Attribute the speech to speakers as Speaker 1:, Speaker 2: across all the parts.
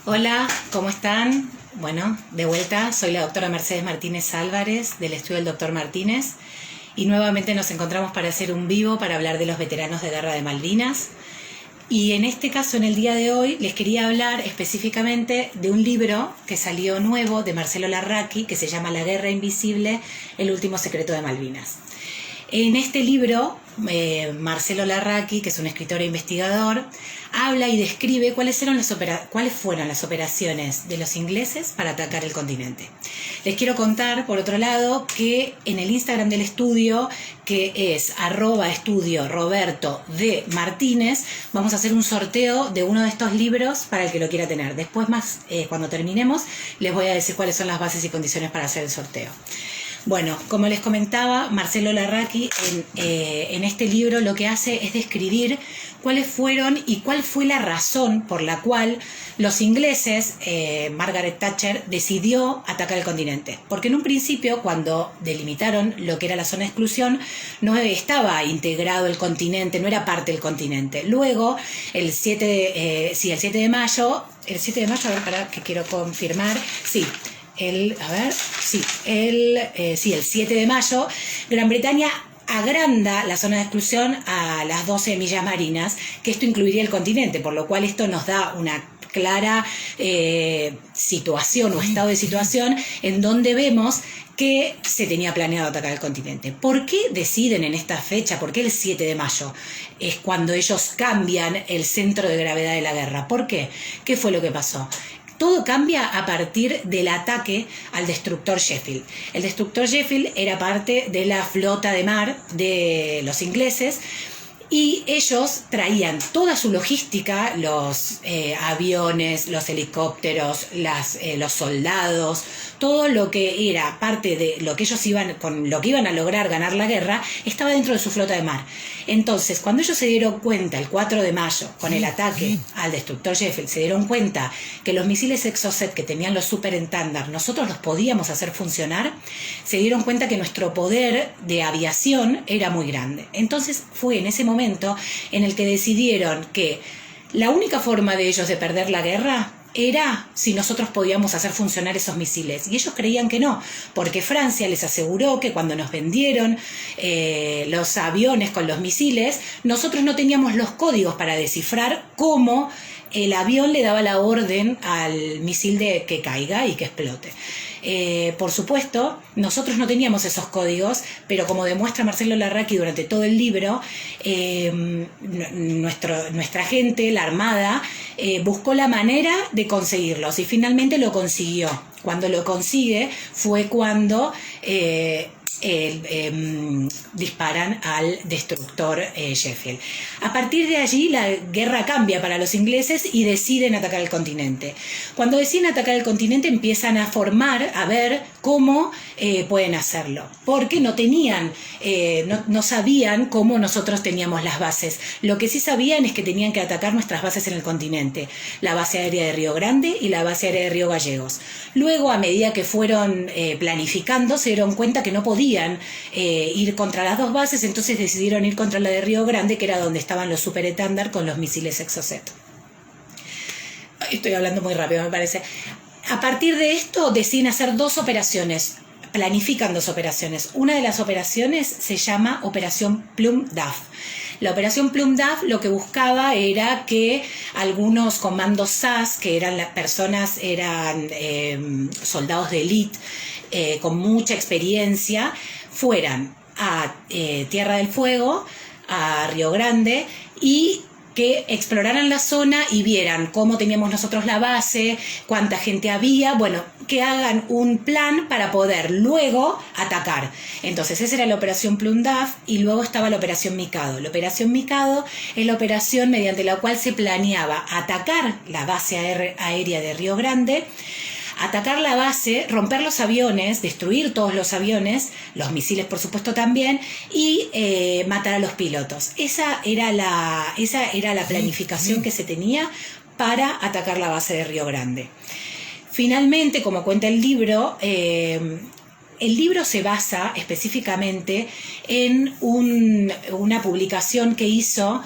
Speaker 1: Hola, ¿cómo están? Bueno, de vuelta, soy la doctora Mercedes Martínez Álvarez del estudio del doctor Martínez y nuevamente nos encontramos para hacer un vivo para hablar de los veteranos de guerra de Malvinas. Y en este caso, en el día de hoy, les quería hablar específicamente de un libro que salió nuevo de Marcelo Larraqui que se llama La Guerra Invisible, el último secreto de Malvinas. En este libro, Marcelo Larraqui, que es un escritor e investigador, habla y describe cuáles fueron las operaciones de los ingleses para atacar el continente. Les quiero contar, por otro lado, que en el Instagram del estudio, que es @estudio Roberto D. Martínez, vamos a hacer un sorteo de uno de estos libros para el que lo quiera tener. Después, cuando terminemos, les voy a decir cuáles son las bases y condiciones para hacer el sorteo. Bueno, como les comentaba, Marcelo Larraqui en este libro lo que hace es describir cuáles fueron y cuál fue la razón por la cual los ingleses, Margaret Thatcher, decidió atacar el continente. Porque en un principio, cuando delimitaron lo que era la zona de exclusión, no estaba integrado el continente, no era parte del continente. Luego, el 7 de mayo, a ver, para que quiero confirmar, sí. El 7 de mayo, Gran Bretaña agranda la zona de exclusión a las 12 millas marinas, que esto incluiría el continente, por lo cual esto nos da una clara situación o estado de situación en donde vemos que se tenía planeado atacar el continente. ¿Por qué deciden en esta fecha? ¿Por qué el 7 de mayo? Es cuando ellos cambian el centro de gravedad de la guerra. ¿Por qué? ¿Qué fue lo que pasó? Todo cambia a partir del ataque al destructor Sheffield. El destructor Sheffield era parte de la flota de mar de los ingleses y ellos traían toda su logística, los aviones, los helicópteros, los soldados, todo lo que era parte de lo que ellos iban a lograr ganar la guerra, estaba dentro de su flota de mar. Entonces, cuando ellos se dieron cuenta, el 4 de mayo, con el ataque al destructor Sheffield, se dieron cuenta que los misiles Exocet que tenían los Super-Entender, nosotros los podíamos hacer funcionar, se dieron cuenta que nuestro poder de aviación era muy grande. Entonces, fue en ese momento en el que decidieron que la única forma de ellos de perder la guerra era si nosotros podíamos hacer funcionar esos misiles. Y ellos creían que no, porque Francia les aseguró que cuando nos vendieron los aviones con los misiles, nosotros no teníamos los códigos para descifrar cómo el avión le daba la orden al misil de que caiga y que explote. Por supuesto, nosotros no teníamos esos códigos, pero como demuestra Marcelo Larraqui durante todo el libro, nuestra gente, la Armada, buscó la manera de conseguirlos y finalmente lo consiguió. Cuando lo consigue fue cuando disparan al destructor Sheffield. A partir de allí la guerra cambia para los ingleses y deciden atacar el continente. Cuando deciden atacar el continente empiezan a ver cómo pueden hacerlo, porque no tenían, no sabían cómo nosotros teníamos las bases. Lo que sí sabían es que tenían que atacar nuestras bases en el continente, la base aérea de Río Grande y la base aérea de Río Gallegos. Luego, a medida que fueron planificando, se dieron cuenta que no podían ir contra las dos bases, entonces decidieron ir contra la de Río Grande, que era donde estaban los Super-Entender con los misiles Exocet. Estoy hablando muy rápido, me parece. A partir de esto deciden hacer dos operaciones, planifican dos operaciones. Una de las operaciones se llama Operación Plum Duff. La Operación Plum Duff lo que buscaba era que algunos comandos SAS, que eran soldados de élite con mucha experiencia, fueran a Tierra del Fuego, a Río Grande, y que exploraran la zona y vieran cómo teníamos nosotros la base, cuánta gente había, bueno, que hagan un plan para poder luego atacar. Entonces esa era la Operación Plum Duff y luego estaba la Operación Mikado. La Operación Mikado es la operación mediante la cual se planeaba atacar la base aérea de Río Grande, atacar la base, romper los aviones, destruir todos los aviones, los misiles por supuesto también, y matar a los pilotos. Esa era la planificación que se tenía para atacar la base de Río Grande. Finalmente, como cuenta el libro, el libro se basa específicamente en una publicación que hizo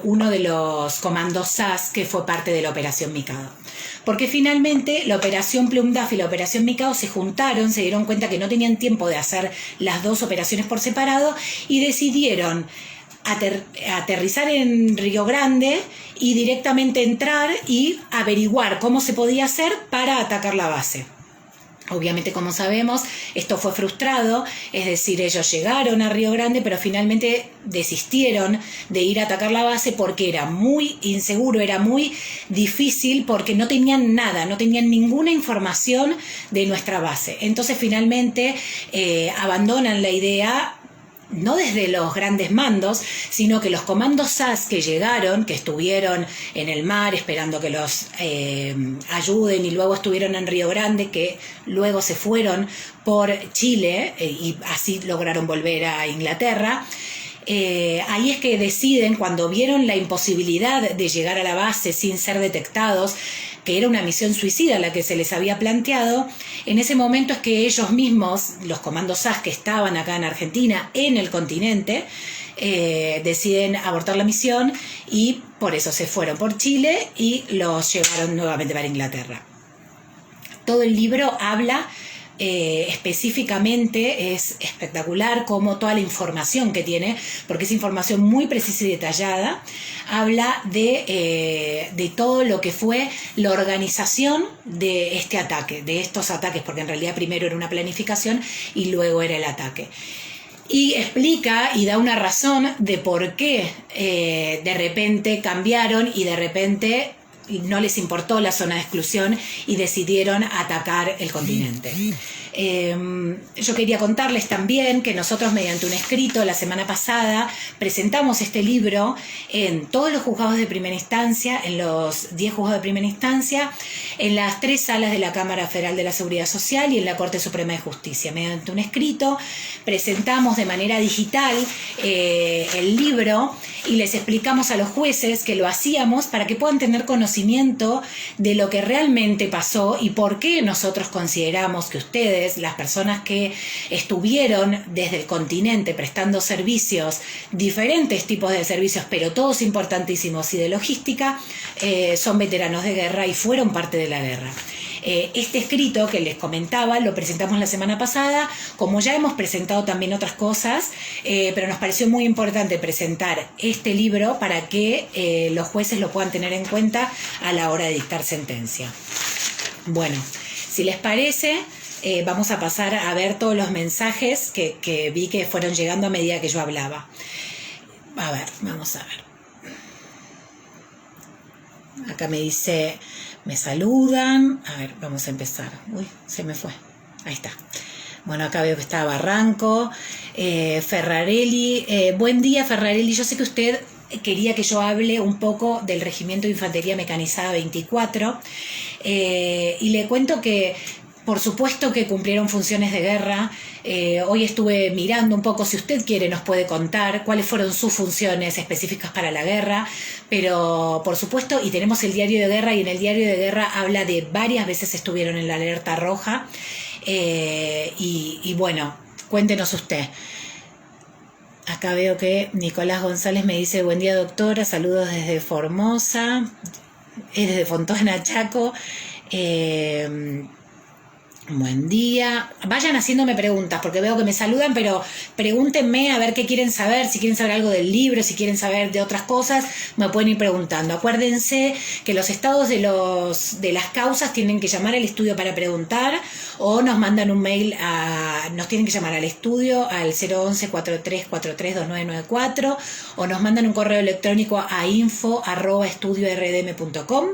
Speaker 1: uno de los comandos SAS que fue parte de la Operación Mikado. Porque finalmente la Operación Plum Duff y la Operación Mikado se juntaron, se dieron cuenta que no tenían tiempo de hacer las dos operaciones por separado y decidieron aterrizar en Río Grande y directamente entrar y averiguar cómo se podía hacer para atacar la base. Obviamente, como sabemos, esto fue frustrado, es decir, ellos llegaron a Río Grande, pero finalmente desistieron de ir a atacar la base porque era muy inseguro, era muy difícil, porque no tenían nada, no tenían ninguna información de nuestra base. Entonces, finalmente, abandonan la idea, no desde los grandes mandos, sino que los comandos SAS que llegaron, que estuvieron en el mar esperando que los ayuden y luego estuvieron en Río Grande, que luego se fueron por Chile y así lograron volver a Inglaterra. Ahí es que deciden, cuando vieron la imposibilidad de llegar a la base sin ser detectados, que era una misión suicida la que se les había planteado, en ese momento es que ellos mismos, los comandos SAS que estaban acá en Argentina, en el continente, deciden abortar la misión y por eso se fueron por Chile y los llevaron nuevamente para Inglaterra. Todo el libro habla específicamente, es espectacular como toda la información que tiene, porque es información muy precisa y detallada, habla de todo lo que fue la organización de este ataque, de estos ataques, porque en realidad primero era una planificación y luego era el ataque. Y explica y da una razón de por qué de repente cambiaron y de repente no les importó la zona de exclusión y decidieron atacar el continente. Yo quería contarles también que nosotros, mediante un escrito la semana pasada, presentamos este libro en todos los juzgados de primera instancia, en los 10 juzgados de primera instancia, en las 3 salas de la Cámara Federal de la Seguridad Social y en la Corte Suprema de Justicia. Mediante un escrito presentamos de manera digital el libro y les explicamos a los jueces que lo hacíamos para que puedan tener conocimiento de lo que realmente pasó y por qué nosotros consideramos que ustedes, las personas que estuvieron desde el continente prestando servicios, diferentes tipos de servicios, pero todos importantísimos y de logística, son veteranos de guerra y fueron parte de la guerra. Este escrito que les comentaba lo presentamos la semana pasada, como ya hemos presentado también otras cosas, pero nos pareció muy importante presentar este libro para que los jueces lo puedan tener en cuenta a la hora de dictar sentencia. Bueno, si les parece, vamos a pasar a ver todos los mensajes que vi que fueron llegando a medida que yo hablaba. A ver, vamos a ver. Acá me dice, me saludan. A ver, vamos a empezar. Uy, se me fue. Ahí está. Bueno, acá veo que está Barranco. Ferrarelli. Buen día, Ferrarelli. Yo sé que usted quería que yo hable un poco del Regimiento de Infantería Mecanizada 24. Y le cuento que, por supuesto que cumplieron funciones de guerra. Hoy estuve mirando un poco, si usted quiere nos puede contar cuáles fueron sus funciones específicas para la guerra, pero por supuesto, y tenemos el diario de guerra, y en el diario de guerra habla de varias veces estuvieron en la alerta roja, y bueno, cuéntenos usted. Acá veo que Nicolás González me dice, buen día doctora, saludos desde Formosa, es desde Fontana, Chaco. Buen día. Vayan haciéndome preguntas porque veo que me saludan, pero pregúntenme a ver qué quieren saber, si quieren saber algo del libro, si quieren saber de otras cosas, me pueden ir preguntando. Acuérdense que los estados de las causas tienen que llamar al estudio para preguntar o nos mandan un mail nos tienen que llamar al estudio al 011-4343-2994 o nos mandan un correo electrónico a info@estudiordm.com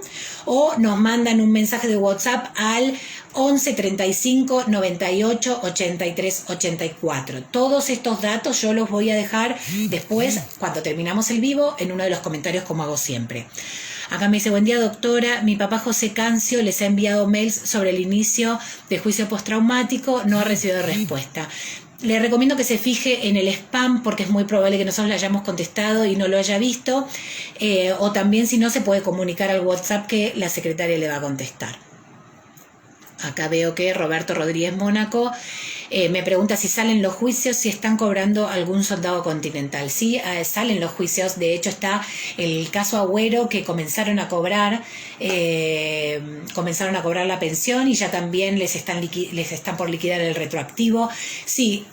Speaker 1: o nos mandan un mensaje de WhatsApp al 11 35 98 83 84. Todos estos datos yo los voy a dejar después, cuando terminamos el vivo, en uno de los comentarios, como hago siempre. Acá me dice, buen día doctora, mi papá José Cancio les ha enviado mails sobre el inicio de juicio postraumático, no ha recibido respuesta. Le recomiendo que se fije en el spam porque es muy probable que nosotros le hayamos contestado y no lo haya visto, o también, si no, se puede comunicar al WhatsApp que la secretaria le va a contestar. Acá veo que Roberto Rodríguez Mónaco Me pregunta si salen los juicios, si están cobrando algún soldado continental. Sí, salen los juicios. De hecho, está el caso Agüero, que comenzaron a cobrar la pensión y ya también les están por liquidar el retroactivo. Sí,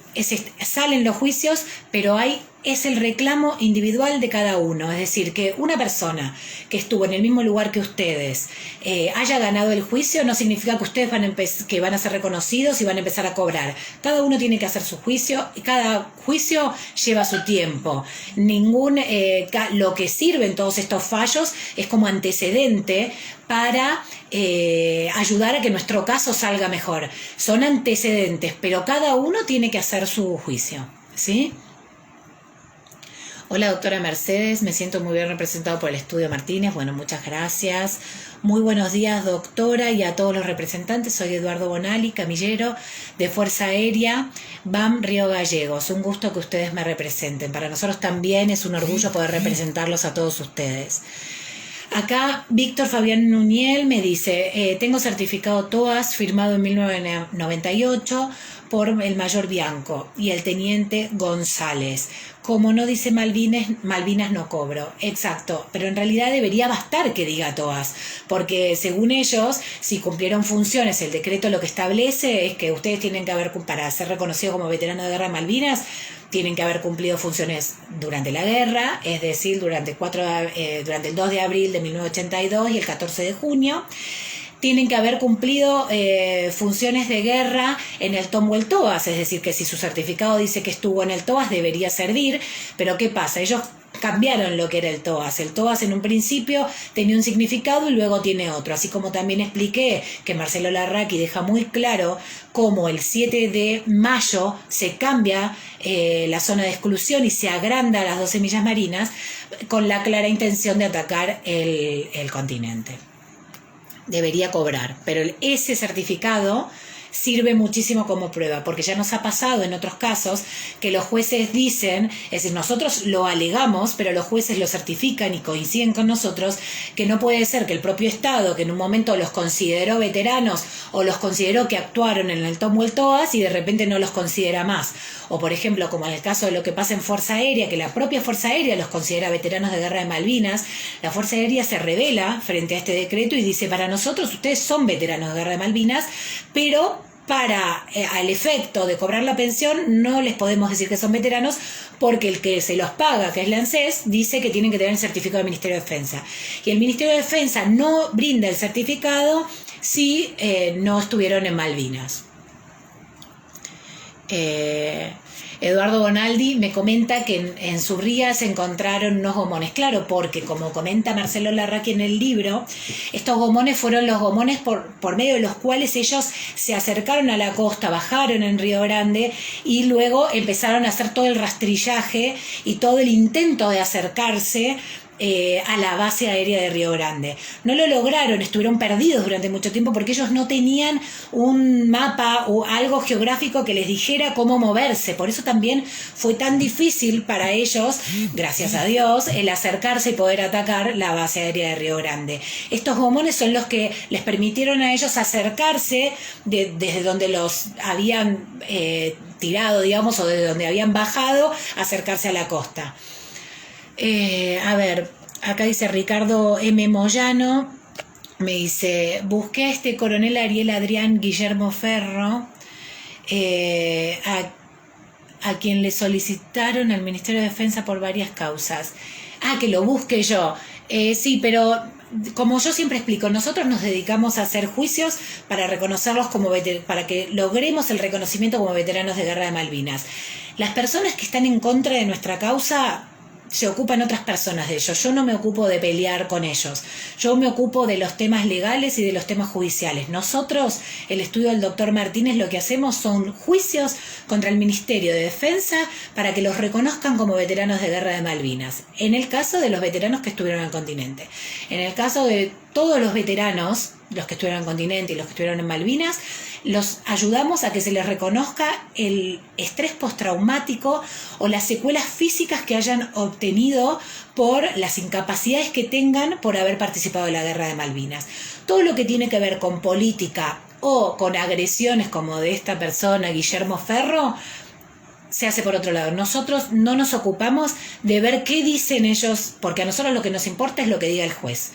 Speaker 1: salen los juicios, pero es el reclamo individual de cada uno. Es decir, que una persona que estuvo en el mismo lugar que ustedes haya ganado el juicio no significa que ustedes van a ser reconocidos y van a empezar a cobrar. Cada uno tiene que hacer su juicio y cada juicio lleva su tiempo. Lo que sirven todos estos fallos es como antecedente para ayudar a que nuestro caso salga mejor. Son antecedentes, pero cada uno tiene que hacer su juicio, ¿sí? Hola, doctora Mercedes, me siento muy bien representado por el Estudio Martínez. Bueno, muchas gracias. Muy buenos días, doctora, y a todos los representantes. Soy Eduardo Bonali, camillero de Fuerza Aérea BAM Río Gallegos. Un gusto que ustedes me representen. Para nosotros también es un orgullo poder representarlos a todos ustedes. Acá Víctor Fabián Nuñel me dice, tengo certificado TOAS firmado en 1998 por el mayor Bianco y el teniente González. Como no dice Malvinas no cobro. Exacto, pero en realidad debería bastar que diga TOAS, porque según ellos, si cumplieron funciones, el decreto lo que establece es que ustedes tienen que haber, para ser reconocidos como veteranos de guerra de Malvinas, tienen que haber cumplido funciones durante la guerra, es decir, durante el 2 de abril de 1982 y el 14 de junio. Tienen que haber cumplido funciones de guerra en el TOM o el TOAS, es decir, que si su certificado dice que estuvo en el TOAS debería servir, pero ¿qué pasa? Ellos cambiaron lo que era el TOAS. El TOAS en un principio tenía un significado y luego tiene otro, así como también expliqué que Marcelo Larraqui deja muy claro cómo el 7 de mayo se cambia la zona de exclusión y se agranda las 12 millas marinas con la clara intención de atacar el continente. Debería cobrar, pero ese certificado sirve muchísimo como prueba, porque ya nos ha pasado en otros casos que los jueces dicen, es decir, nosotros lo alegamos, pero los jueces lo certifican y coinciden con nosotros, que no puede ser que el propio Estado, que en un momento los consideró veteranos o los consideró que actuaron en el TOM o el TOAS y de repente no los considera más. O por ejemplo, como en el caso de lo que pasa en Fuerza Aérea, que la propia Fuerza Aérea los considera veteranos de guerra de Malvinas, la Fuerza Aérea se rebela frente a este decreto y dice, para nosotros ustedes son veteranos de guerra de Malvinas, pero al efecto de cobrar la pensión no les podemos decir que son veteranos porque el que se los paga, que es la ANSES, dice que tienen que tener el certificado del Ministerio de Defensa. Y el Ministerio de Defensa no brinda el certificado si no estuvieron en Malvinas. Eduardo Bonaldi me comenta que en Surría se encontraron unos gomones. Claro, porque como comenta Marcelo Larraqui en el libro, estos gomones fueron los gomones por medio de los cuales ellos se acercaron a la costa, bajaron en Río Grande y luego empezaron a hacer todo el rastrillaje y todo el intento de acercarse a la base aérea de Río Grande. No lo lograron, estuvieron perdidos durante mucho tiempo porque ellos no tenían un mapa o algo geográfico que les dijera cómo moverse. Por eso también fue tan difícil para ellos, gracias a Dios, el acercarse y poder atacar la base aérea de Río Grande. Estos gomones son los que les permitieron a ellos acercarse desde donde los habían tirado, digamos, o desde donde habían bajado, acercarse a la costa. A ver, acá dice Ricardo M. Moyano, me dice, busqué a este coronel Ariel Adrián Guillermo Ferro, a quien le solicitaron al Ministerio de Defensa por varias causas. Que lo busque yo. Sí, pero como yo siempre explico, nosotros nos dedicamos a hacer juicios para reconocerlos para que logremos el reconocimiento como veteranos de guerra de Malvinas. Las personas que están en contra de nuestra causa se ocupan otras personas de ellos. Yo no me ocupo de pelear con ellos. Yo me ocupo de los temas legales y de los temas judiciales. Nosotros, el estudio del doctor Martínez, lo que hacemos son juicios contra el Ministerio de Defensa para que los reconozcan como veteranos de guerra de Malvinas. En el caso de los veteranos que estuvieron en el continente. En el caso de todos los veteranos, los que estuvieron en el continente y los que estuvieron en Malvinas, los ayudamos a que se les reconozca el estrés postraumático o las secuelas físicas que hayan obtenido por las incapacidades que tengan por haber participado en la guerra de Malvinas. Todo lo que tiene que ver con política o con agresiones como de esta persona, Guillermo Ferro, se hace por otro lado. Nosotros no nos ocupamos de ver qué dicen ellos, porque a nosotros lo que nos importa es lo que diga el juez.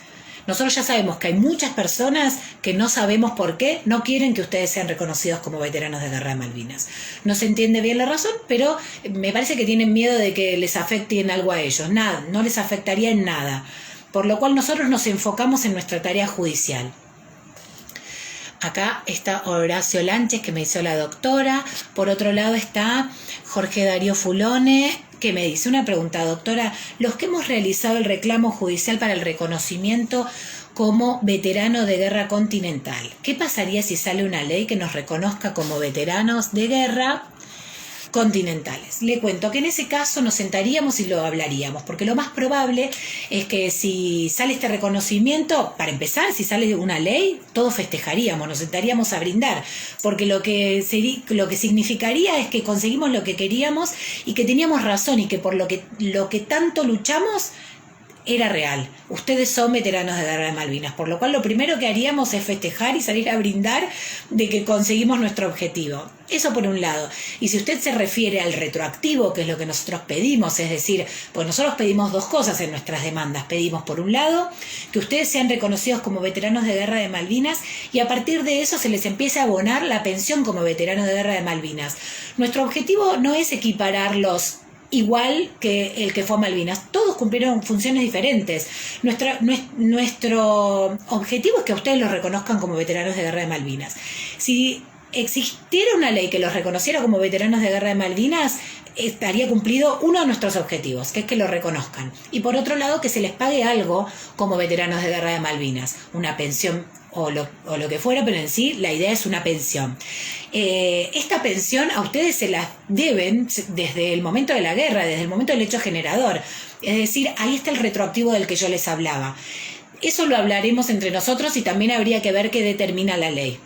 Speaker 1: Nosotros ya sabemos que hay muchas personas que no sabemos por qué no quieren que ustedes sean reconocidos como veteranos de Guerra de Malvinas. No se entiende bien la razón, pero me parece que tienen miedo de que les afecte en algo a ellos. Nada, no les afectaría en nada. Por lo cual nosotros nos enfocamos en nuestra tarea judicial. Acá está Horacio Lanches, que me hizo la doctora. Por otro lado está Jorge Darío Fulone, que me dice una pregunta, doctora. Los que hemos realizado el reclamo judicial para el reconocimiento como veterano de guerra continental, ¿qué pasaría si sale una ley que nos reconozca como veteranos de guerra continentales? Le cuento que en ese caso nos sentaríamos y lo hablaríamos, porque lo más probable es que si sale este reconocimiento, para empezar, si sale una ley, todos festejaríamos, nos sentaríamos a brindar, porque lo que significaría es que conseguimos lo que queríamos y que teníamos razón y que por lo que tanto luchamos era real. Ustedes son veteranos de Guerra de Malvinas, por lo cual lo primero que haríamos es festejar y salir a brindar de que conseguimos nuestro objetivo. Eso por un lado. Y si usted se refiere al retroactivo, que es lo que nosotros pedimos, es decir, pues nosotros pedimos dos cosas en nuestras demandas. Pedimos, por un lado, que ustedes sean reconocidos como veteranos de Guerra de Malvinas y a partir de eso se les empiece a abonar la pensión como veteranos de Guerra de Malvinas. Nuestro objetivo no es equipararlos igual que el que fue a Malvinas. Todos cumplieron funciones diferentes. Nuestro objetivo es que ustedes los reconozcan como veteranos de Guerra de Malvinas. Si existiera una ley que los reconociera como veteranos de Guerra de Malvinas, estaría cumplido uno de nuestros objetivos, que es que lo reconozcan. Y por otro lado, que se les pague algo como veteranos de Guerra de Malvinas, una pensión o lo que fuera, pero en sí la idea es una pensión. Esta pensión a ustedes se la deben desde el momento de la guerra, desde el momento del hecho generador. Es decir, ahí está el retroactivo del que yo les hablaba. Eso lo hablaremos entre nosotros y también habría que ver qué determina la ley.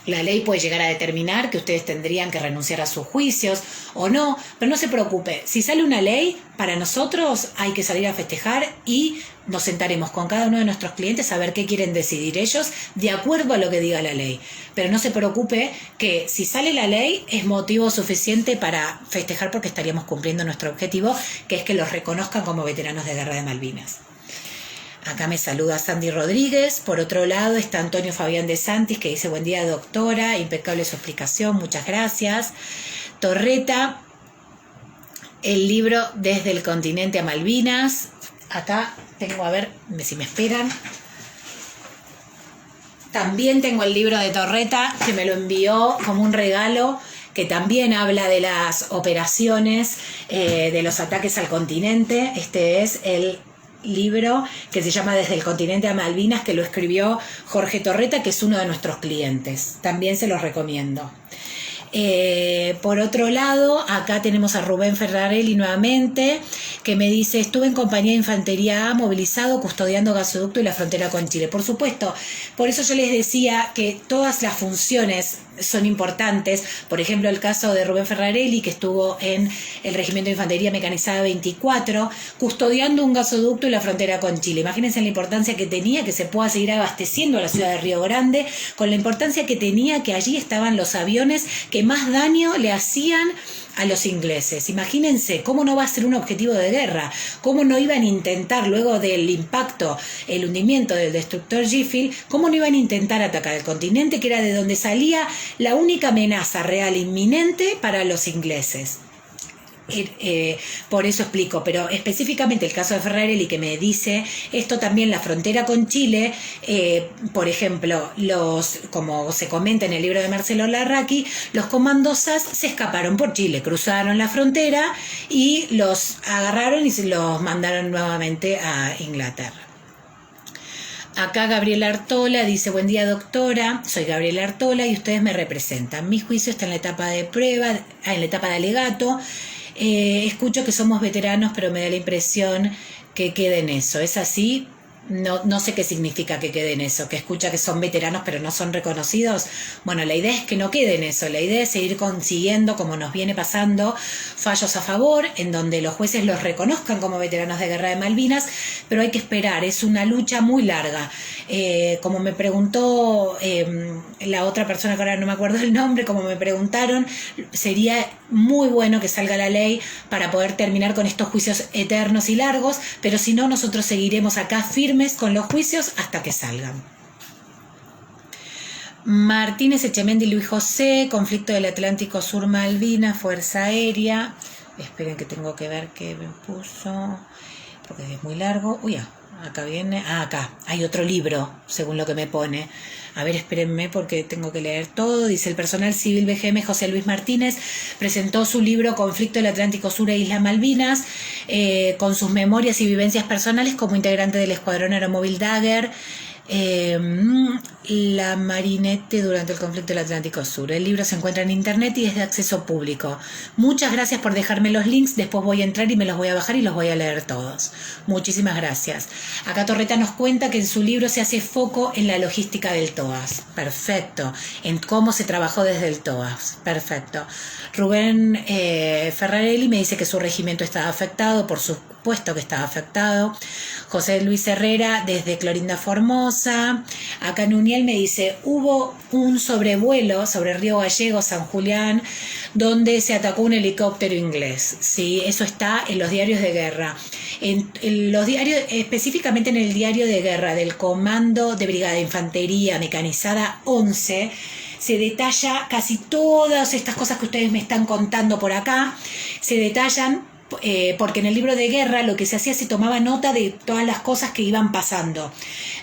Speaker 1: La ley puede llegar a determinar que ustedes tendrían que renunciar a sus juicios o no, pero no se preocupe. Si sale una ley, para nosotros hay que salir a festejar y nos sentaremos con cada uno de nuestros clientes a ver qué quieren decidir ellos de acuerdo a lo que diga la ley. Pero no se preocupe que si sale la ley es motivo suficiente para festejar porque estaríamos cumpliendo nuestro objetivo, que es que los reconozcan como veteranos de Guerra de Malvinas. Acá me saluda Sandy Rodríguez. Por otro lado está Antonio Fabián de Santis, que dice: buen día, doctora, impecable su explicación, muchas gracias. Torreta, el libro Desde el continente a Malvinas. Acá tengo, a ver si me esperan. También tengo el libro de Torreta, que me lo envió como un regalo, que también habla de las operaciones, de los ataques al continente. Este es el libro que se llama Desde el continente a Malvinas, que lo escribió Jorge Torreta, que es uno de nuestros clientes. También se los recomiendo. Por otro lado, acá tenemos a Rubén Ferrarelli nuevamente, que me dice: estuve en compañía de Infantería A movilizado custodiando gasoducto y la frontera con Chile. Por supuesto, por eso yo les decía que todas las funciones son importantes. Por ejemplo, el caso de Rubén Ferrarelli, que estuvo en el Regimiento de Infantería Mecanizada 24, custodiando un gasoducto y la frontera con Chile. Imagínense la importancia que tenía que se pueda seguir abasteciendo a la ciudad de Río Grande, con la importancia que tenía que allí estaban los aviones que más daño le hacían a los ingleses. Imagínense cómo no va a ser un objetivo de guerra, cómo no iban a intentar, luego del impacto, el hundimiento del destructor Giffil, cómo no iban a intentar atacar el continente, que era de donde salía la única amenaza real inminente para los ingleses. Por eso explico, pero específicamente el caso de Ferrarelli, que me dice esto, también la frontera con Chile, por ejemplo, como se comenta en el libro de Marcelo Larraqui, los comandos SAS se escaparon por Chile, cruzaron la frontera y los agarraron y se los mandaron nuevamente a Inglaterra. Acá Gabriela Artola dice: buen día, doctora, soy Gabriela Artola y ustedes me representan. Mi juicio está en la etapa de prueba, en la etapa de alegato. Escucho que somos veteranos, pero me da la impresión que queda en eso. ¿Es así? no sé qué significa que quede en eso, que escucha que son veteranos pero no son reconocidos. Bueno, la idea es que no quede en eso, la idea es seguir consiguiendo, como nos viene pasando, fallos a favor, en donde los jueces los reconozcan como veteranos de Guerra de Malvinas, pero hay que esperar, es una lucha muy larga. Como me preguntó la otra persona, que ahora no me acuerdo el nombre, como me preguntaron, sería muy bueno que salga la ley para poder terminar con estos juicios eternos y largos, pero si no, nosotros seguiremos acá firmes con los juicios hasta que salgan. Martínez Echemendi Luis José, conflicto del Atlántico Sur Malvinas, Fuerza Aérea. Esperen que tengo que ver qué me puso, porque es muy largo. Uy, acá viene. Acá hay otro libro, según lo que me pone. A ver, espérenme porque tengo que leer todo. Dice: el personal civil BGM José Luis Martínez presentó su libro Conflicto del Atlántico Sur e Islas Malvinas, con sus memorias y vivencias personales como integrante del Escuadrón Aeromóvil Dagger, la Marinette durante el conflicto del Atlántico Sur. El libro se encuentra en internet y es de acceso público. Muchas gracias por dejarme los links, después voy a entrar y me los voy a bajar y los voy a leer todos. Muchísimas gracias. Acá Torreta nos cuenta que en su libro se hace foco en la logística del TOAS. Perfecto. En cómo se trabajó desde el TOAS. Perfecto. Rubén Ferrarelli me dice que su regimiento estaba afectado, por supuesto que estaba afectado. José Luis Herrera desde Clorinda Formosa. Acá Nuniel me dice: hubo un sobrevuelo sobre Río Gallegos, San Julián, donde se atacó un helicóptero inglés. Sí, eso está en los diarios de guerra. En los diarios, específicamente en el diario de guerra del Comando de Brigada de Infantería Mecanizada 11, se detalla casi todas estas cosas que ustedes me están contando por acá, se detallan porque en el libro de guerra lo que se hacía, se tomaba nota de todas las cosas que iban pasando.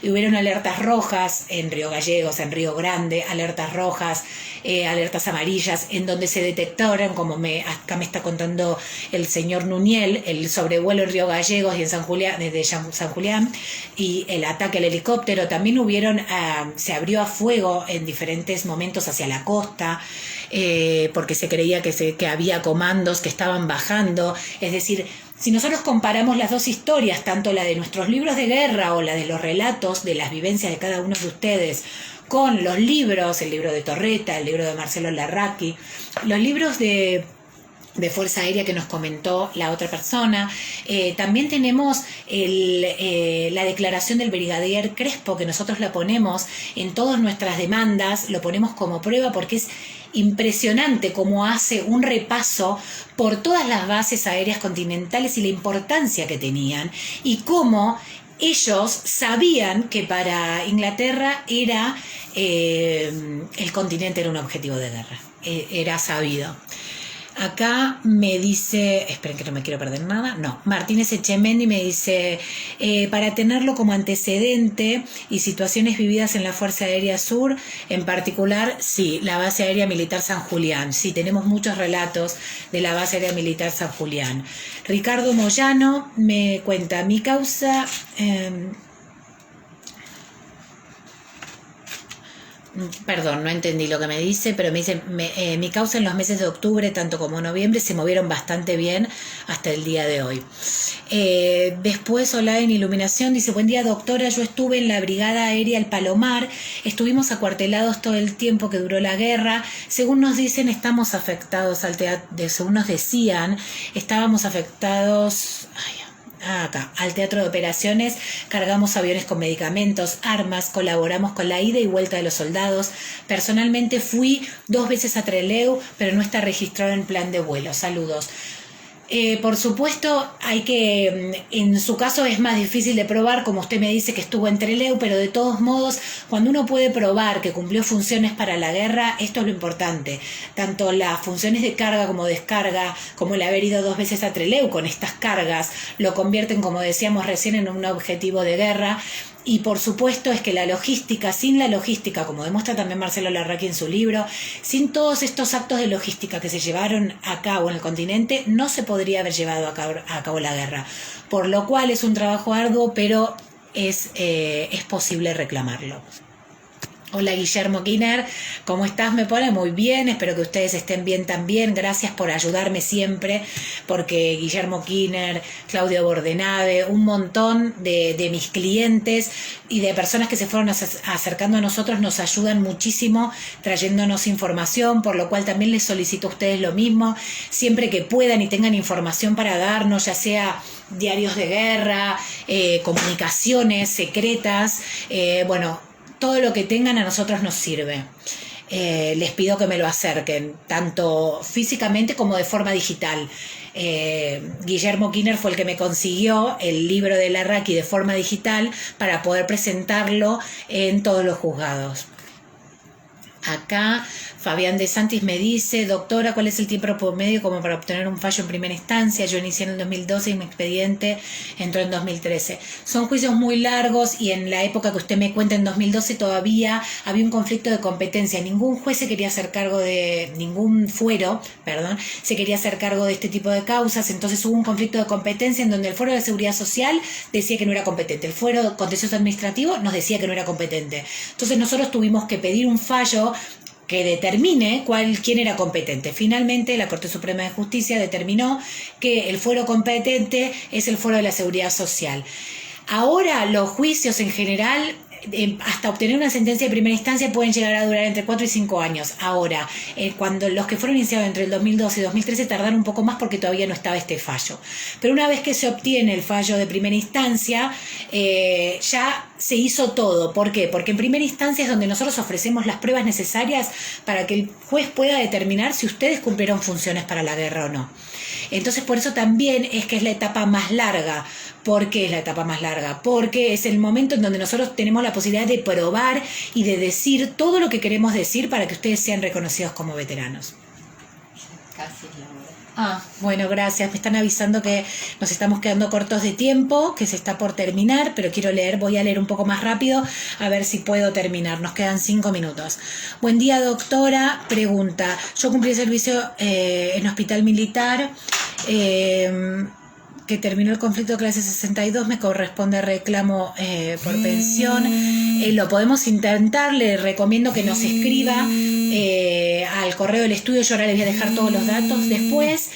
Speaker 1: Hubieron alertas rojas en Río Gallegos, en Río Grande, alertas rojas, alertas amarillas, en donde se detectaron, como acá me está contando el señor Nuniel, el sobrevuelo en Río Gallegos y en San Julián, desde San Julián, y el ataque al helicóptero. También se abrió a fuego en diferentes momentos hacia la costa, porque se creía que había comandos que estaban bajando. Es decir, si nosotros comparamos las dos historias, tanto la de nuestros libros de guerra o la de los relatos de las vivencias de cada uno de ustedes, con los libros, el libro de Torreta, el libro de Marcelo Larraqui, los libros de Fuerza Aérea que nos comentó la otra persona, también tenemos la declaración del brigadier Crespo, que nosotros la ponemos en todas nuestras demandas, lo ponemos como prueba porque es impresionante cómo hace un repaso por todas las bases aéreas continentales y la importancia que tenían, y cómo ellos sabían que para Inglaterra el continente era un objetivo de guerra, era sabido. Acá me dice, esperen que no me quiero perder nada, no, Martínez Echemendi me dice, para tenerlo como antecedente y situaciones vividas en la Fuerza Aérea Sur, en particular, sí, la Base Aérea Militar San Julián, sí, tenemos muchos relatos de la Base Aérea Militar San Julián. Ricardo Moyano me cuenta, mi causa... Perdón, no entendí lo que me dice, pero me dice, mi causa en los meses de octubre, tanto como noviembre, se movieron bastante bien hasta el día de hoy. Después, Online Iluminación dice, buen día doctora, yo estuve en la Brigada Aérea El Palomar, estuvimos acuartelados todo el tiempo que duró la guerra, según nos dicen, estamos afectados según nos decían, estábamos afectados... acá, al teatro de operaciones, cargamos aviones con medicamentos, armas, colaboramos con la ida y vuelta de los soldados. Personalmente fui 2 veces a Trelew, pero no está registrado en plan de vuelo. Saludos. Por supuesto, en su caso es más difícil de probar, como usted me dice que estuvo en Trelew, pero de todos modos, cuando uno puede probar que cumplió funciones para la guerra, esto es lo importante. Tanto las funciones de carga como descarga, como el haber ido 2 veces a Trelew con estas cargas, lo convierten, como decíamos recién, en un objetivo de guerra. Y por supuesto es que la logística, sin la logística, como demuestra también Marcelo Larraqui en su libro, sin todos estos actos de logística que se llevaron a cabo en el continente, no se podría haber llevado a cabo la guerra. Por lo cual es un trabajo arduo, pero es posible reclamarlo. Hola Guillermo Kiner, ¿cómo estás? Me pone muy bien, espero que ustedes estén bien también, gracias por ayudarme siempre, porque Guillermo Kiner, Claudio Bordenave, un montón de mis clientes y de personas que se fueron acercando a nosotros nos ayudan muchísimo trayéndonos información, por lo cual también les solicito a ustedes lo mismo, siempre que puedan y tengan información para darnos, ya sea diarios de guerra, comunicaciones secretas, todo lo que tengan a nosotros nos sirve. Les pido que me lo acerquen, tanto físicamente como de forma digital. Guillermo Kiner fue el que me consiguió el libro de Larraqui de forma digital para poder presentarlo en todos los juzgados. Acá Fabián de Santis me dice: doctora, ¿cuál es el tiempo promedio como para obtener un fallo en primera instancia? Yo inicié en el 2012 y mi expediente entró en 2013. Son juicios muy largos y en la época que usted me cuenta, en 2012, todavía había un conflicto de competencia. Ningún juez se quería hacer cargo de, ningún fuero, se quería hacer cargo de este tipo de causas. Entonces hubo un conflicto de competencia en donde el fuero de Seguridad Social decía que no era competente. El fuero contencioso administrativo nos decía que no era competente. Entonces nosotros tuvimos que pedir un fallo que determine quién era competente. Finalmente, la Corte Suprema de Justicia determinó que el fuero competente es el fuero de la Seguridad Social. Ahora, los juicios en general, hasta obtener una sentencia de primera instancia, pueden llegar a durar entre 4 y 5 años. Ahora, cuando los que fueron iniciados entre el 2012 y 2013 tardaron un poco más porque todavía no estaba este fallo. Pero una vez que se obtiene el fallo de primera instancia, ya se hizo todo. ¿Por qué? Porque en primera instancia es donde nosotros ofrecemos las pruebas necesarias para que el juez pueda determinar si ustedes cumplieron funciones para la guerra o no. Entonces, por eso también es que es la etapa más larga. ¿Por qué es la etapa más larga? Porque es el momento en donde nosotros tenemos la posibilidad de probar y de decir todo lo que queremos decir para que ustedes sean reconocidos como veteranos.
Speaker 2: Casi es la hora.
Speaker 1: Bueno, gracias. Me están avisando que nos estamos quedando cortos de tiempo, que se está por terminar, pero quiero leer, voy a leer un poco más rápido a ver si puedo terminar. Nos quedan 5 minutos. Buen día, doctora. Pregunta: yo cumplí servicio en hospital militar, que terminó el conflicto de clase 62, me corresponde reclamo por pensión. Lo podemos intentar, le recomiendo que nos escriba al correo del estudio, yo ahora les voy a dejar todos los datos después.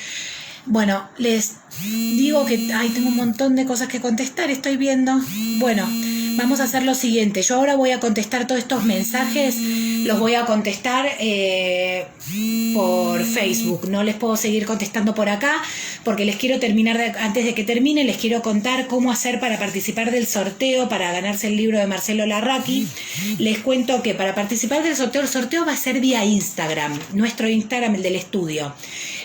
Speaker 1: Bueno, les digo que tengo un montón de cosas que contestar, estoy viendo. Bueno, vamos a hacer lo siguiente. Yo ahora voy a contestar todos estos mensajes, los voy a contestar por Facebook. No les puedo seguir contestando por acá porque les quiero terminar, antes de que termine, les quiero contar cómo hacer para participar del sorteo, para ganarse el libro de Marcelo Larraqui. Les cuento que para participar del sorteo, el sorteo va a ser vía Instagram, nuestro Instagram, el del estudio.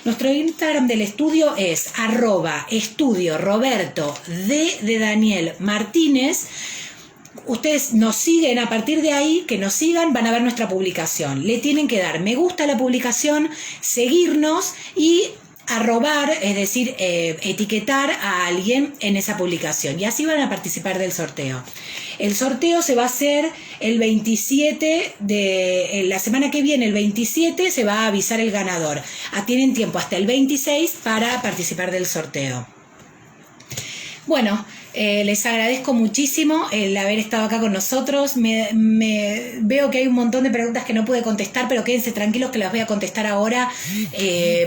Speaker 1: Nuestro Instagram del estudio es @estudio Roberto de Daniel Martínez. Ustedes nos siguen, a partir de ahí, que nos sigan, van a ver nuestra publicación. Le tienen que dar me gusta a la publicación, seguirnos y arrobar, es decir, etiquetar a alguien en esa publicación. Y así van a participar del sorteo. El sorteo se va a hacer el 27 de la semana que viene, el 27 se va a avisar el ganador. Tienen tiempo hasta el 26 para participar del sorteo. Bueno, les agradezco muchísimo el haber estado acá con nosotros. Veo que hay un montón de preguntas que no pude contestar, pero quédense tranquilos que las voy a contestar ahora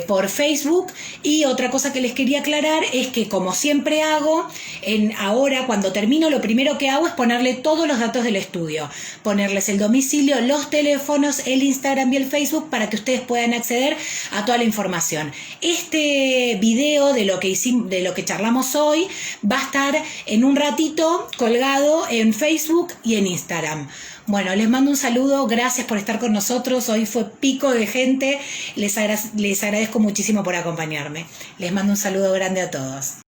Speaker 1: por Facebook. Y otra cosa que les quería aclarar es que, como siempre hago, ahora cuando termino, lo primero que hago es ponerle todos los datos del estudio, ponerles el domicilio, los teléfonos, el Instagram y el Facebook para que ustedes puedan acceder a toda la información. Este video de lo que charlamos hoy va a estar en un ratito colgado en Facebook y en Instagram. Bueno, les mando un saludo, gracias por estar con nosotros, hoy fue pico de gente, les agradezco muchísimo por acompañarme. Les mando un saludo grande a todos.